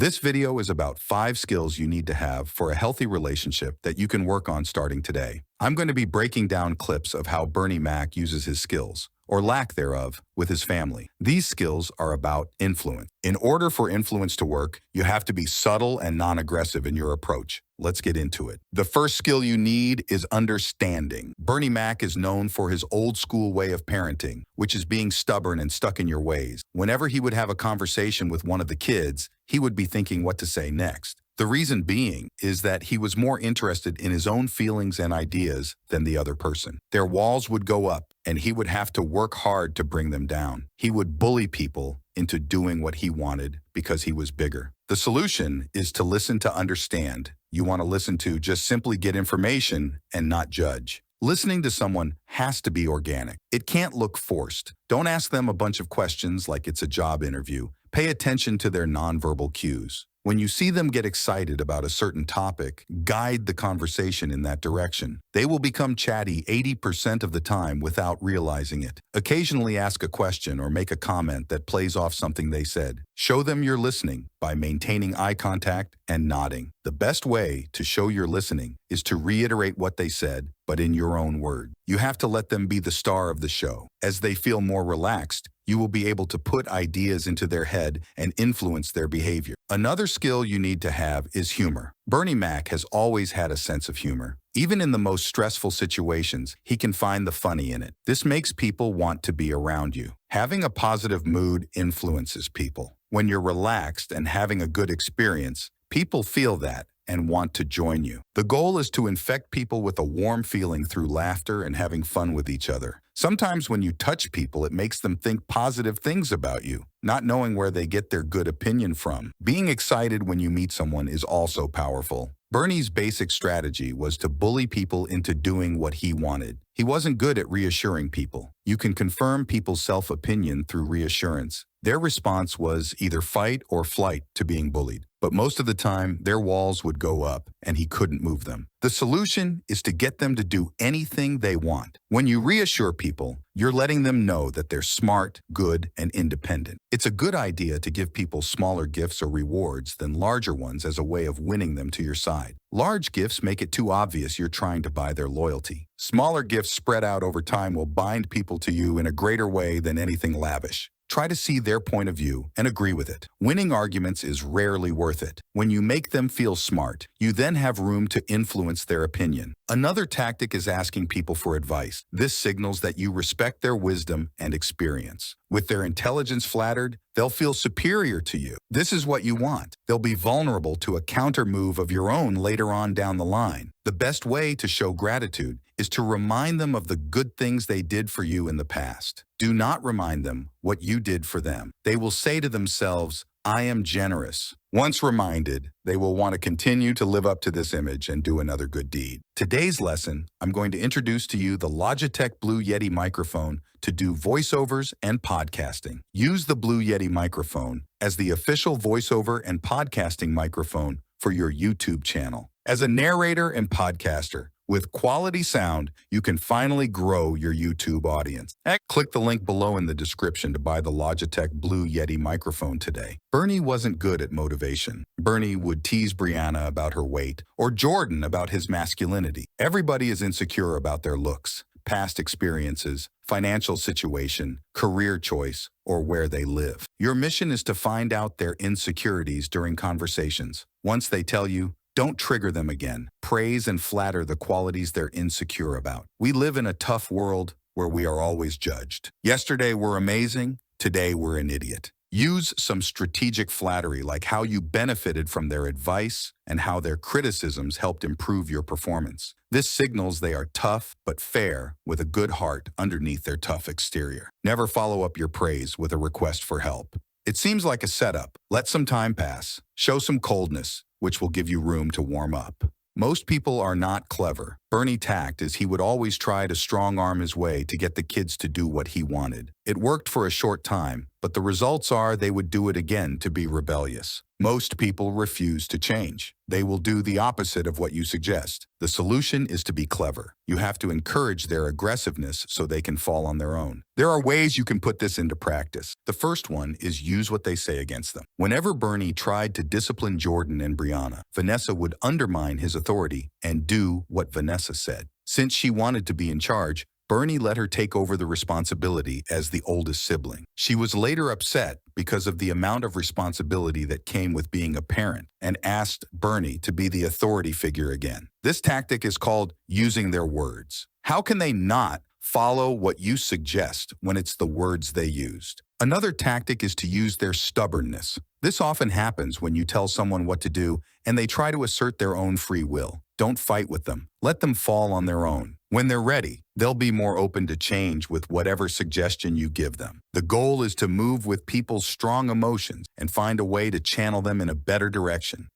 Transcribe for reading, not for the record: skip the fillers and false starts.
This video is about 5 skills you need to have for a healthy relationship that you can work on starting today. I'm going to be breaking down clips of how Bernie Mac uses his skills, or lack thereof, with his family. These skills are about influence. In order for influence to work, you have to be subtle and non-aggressive in your approach. Let's get into it. The first skill you need is understanding. Bernie Mac is known for his old-school way of parenting, which is being stubborn and stuck in your ways. Whenever he would have a conversation with one of the kids, he would be thinking what to say next. The reason being is that he was more interested in his own feelings and ideas than the other person. Their walls would go up, and he would have to work hard to bring them down. He would bully people into doing what he wanted because he was bigger. The solution is to listen to understand. You want to listen to just simply get information and not judge. Listening to someone has to be organic. It can't look forced. Don't ask them a bunch of questions like it's a job interview. Pay attention to their nonverbal cues. When you see them get excited about a certain topic, guide the conversation in that direction. They will become chatty 80% of the time without realizing it. Occasionally ask a question or make a comment that plays off something they said. Show them you're listening by maintaining eye contact and nodding. The best way to show you're listening is to reiterate what they said, but in your own word. You have to let them be the star of the show. As they feel more relaxed, you will be able to put ideas into their head and influence their behavior. Another skill you need to have is humor. Bernie Mac has always had a sense of humor. Even in the most stressful situations, he can find the funny in it. This makes people want to be around you. Having a positive mood influences people. When you're relaxed and having a good experience, people feel that and want to join you. The goal is to infect people with a warm feeling through laughter and having fun with each other. Sometimes when you touch people, it makes them think positive things about you, not knowing where they get their good opinion from. Being excited when you meet someone is also powerful. Bernie's basic strategy was to bully people into doing what he wanted. He wasn't good at reassuring people. You can confirm people's self-opinion through reassurance. Their response was either fight or flight to being bullied. But most of the time, their walls would go up and he couldn't move them. The solution is to get them to do anything they want. When you reassure people, you're letting them know that they're smart, good, and independent. It's a good idea to give people smaller gifts or rewards than larger ones as a way of winning them to your side. Large gifts make it too obvious you're trying to buy their loyalty. Smaller gifts spread out over time will bind people to you in a greater way than anything lavish. Try to see their point of view and agree with it. Winning arguments is rarely worth it. When you make them feel smart, you then have room to influence their opinion. Another tactic is asking people for advice. This signals that you respect their wisdom and experience. With their intelligence flattered, they'll feel superior to you. This is what you want. They'll be vulnerable to a counter move of your own later on down the line. The best way to show gratitude is to remind them of the good things they did for you in the past. Do not remind them what you did for them. They will say to themselves, "I am generous." Once reminded, they will want to continue to live up to this image and do another good deed. Today's lesson, I'm going to introduce to you the Logitech Blue Yeti microphone to do voiceovers and podcasting. Use the Blue Yeti microphone as the official voiceover and podcasting microphone for your YouTube channel. As a narrator and podcaster, with quality sound, you can finally grow your YouTube audience. Click the link below in the description to buy the Logitech Blue Yeti microphone today. Bernie wasn't good at motivation. Bernie would tease Brianna about her weight or Jordan about his masculinity. Everybody is insecure about their looks, past experiences, financial situation, career choice, or where they live. Your mission is to find out their insecurities during conversations. Once they tell you, don't trigger them again. Praise and flatter the qualities they're insecure about. We live in a tough world where we are always judged. Yesterday we're amazing, today we're an idiot. Use some strategic flattery like how you benefited from their advice and how their criticisms helped improve your performance. This signals they are tough but fair with a good heart underneath their tough exterior. Never follow up your praise with a request for help. It seems like a setup. Let some time pass. Show some coldness, which will give you room to warm up. Most people are not clever. Bernie tact is he would always try to strong-arm his way to get the kids to do what he wanted. It worked for a short time, but the results are they would do it again to be rebellious. Most people refuse to change. They will do the opposite of what you suggest. The solution is to be clever. You have to encourage their aggressiveness so they can fall on their own. There are ways you can put this into practice. The first one is use what they say against them. Whenever Bernie tried to discipline Jordan and Brianna, Vanessa would undermine his authority and do what Vanessa said. Since she wanted to be in charge, Bernie let her take over the responsibility as the oldest sibling. She was later upset because of the amount of responsibility that came with being a parent and asked Bernie to be the authority figure again. This tactic is called using their words. How can they not follow what you suggest when it's the words they used? Another tactic is to use their stubbornness. This often happens when you tell someone what to do and they try to assert their own free will. Don't fight with them. Let them fall on their own. When they're ready, they'll be more open to change with whatever suggestion you give them. The goal is to move with people's strong emotions and find a way to channel them in a better direction.